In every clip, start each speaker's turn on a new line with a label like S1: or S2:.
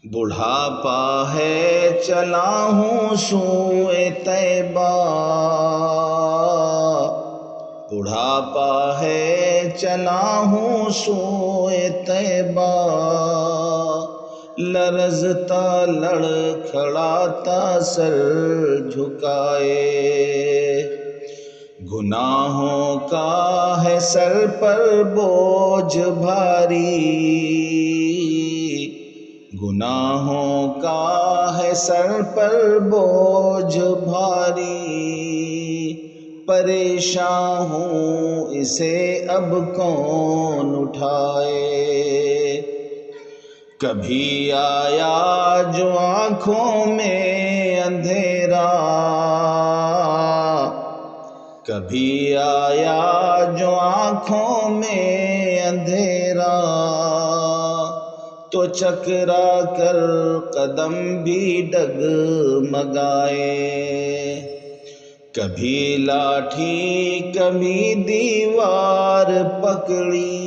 S1: بڑھاپا ہے چلا ہوں سوئے طیبہ، بڑھاپا ہے چلا ہوں سوئے طیبہ، لرزتا لڑکھڑاتا سر جھکائے، گناہوں کا ہے سر پر بوجھ بھاری، گناہوں کا ہے سر پر بوجھ بھاری، پریشان ہوں اسے اب کون اٹھائے، کبھی آیا جو آنکھوں میں اندھیرا، کبھی آیا جو آنکھوں میں اندھیرا، تو چکرا کر قدم بھی ڈگمگائے، کبھی لاٹھی کبھی دیوار پکڑی،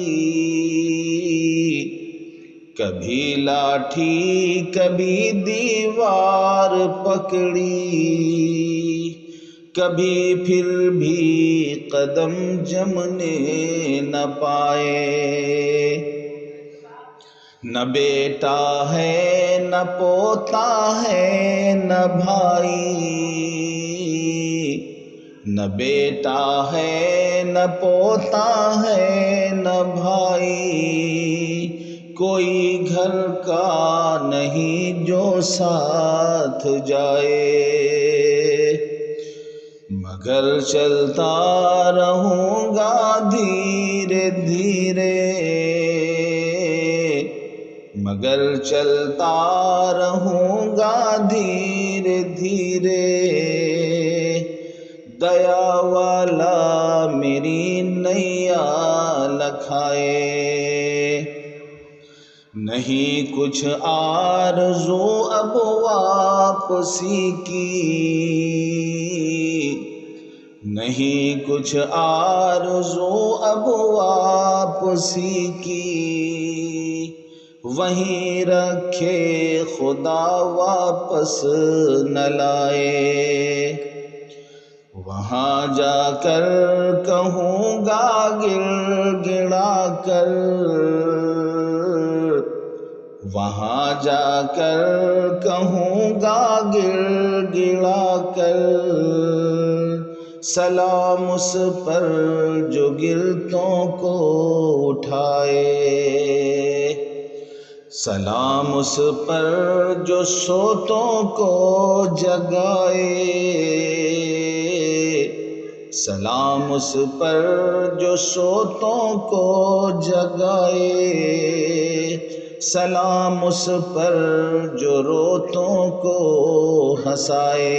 S1: کبھی لاٹھی کبھی دیوار پکڑی، کبھی پھر بھی قدم جمنے نہ پائے، نہ بیٹا ہے نہ پوتا ہے نہ بھائی، نہ بیٹا ہے نہ پوتا ہے نہ بھائی، کوئی گھر کا نہیں جو ساتھ جائے، مگر چلتا رہوں گا دھیرے دھیرے، مگر چلتا رہوں گا دھیرے دھیرے، دیا والا میری نیا لکھائے، نہیں کچھ آرزو اب واپسی کی، نہیں کچھ آرزو اب واپسی کی، وہیں رکھے خدا واپس نہ لائے، وہاں جا کر کہوں گا گڑ گڑا کر، وہاں جا کر کہوں گا گڑ گڑا کر، سلام اس پر جو گرتوں کو اٹھائے، سلام اس پر جو سوتوں کو جگائے، سلام اس پر جو سوتوں کو جگائے، سلام اس پر جو روتوں کو ہنسائے،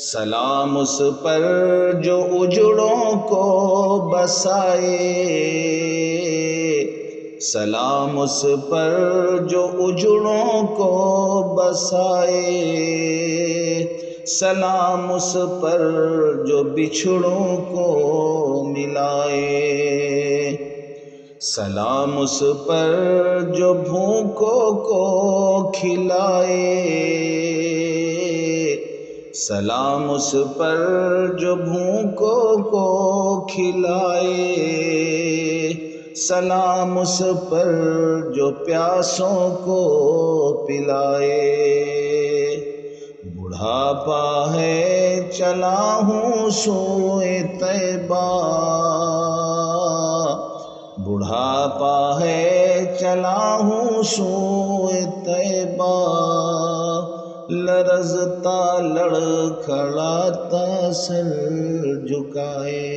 S1: سلام اس پر جو اجڑوں کو بسائے، سلام اس پر جو اجڑوں کو بسائے، سلام اس پر جو بچھڑوں کو ملائے، سلام اس پر جو بھوکوں کو کھلائے، سلام اس پر جو بھوکوں کو کھلائے، سلام اس پر جو پیاسوں کو پلائے، بڑھاپا ہے چلا ہوں سوئے طیبہ، بڑھاپا ہے چلا ہوں سوئے طیبہ، لرزتا لڑکھڑاتا سر جھکائے۔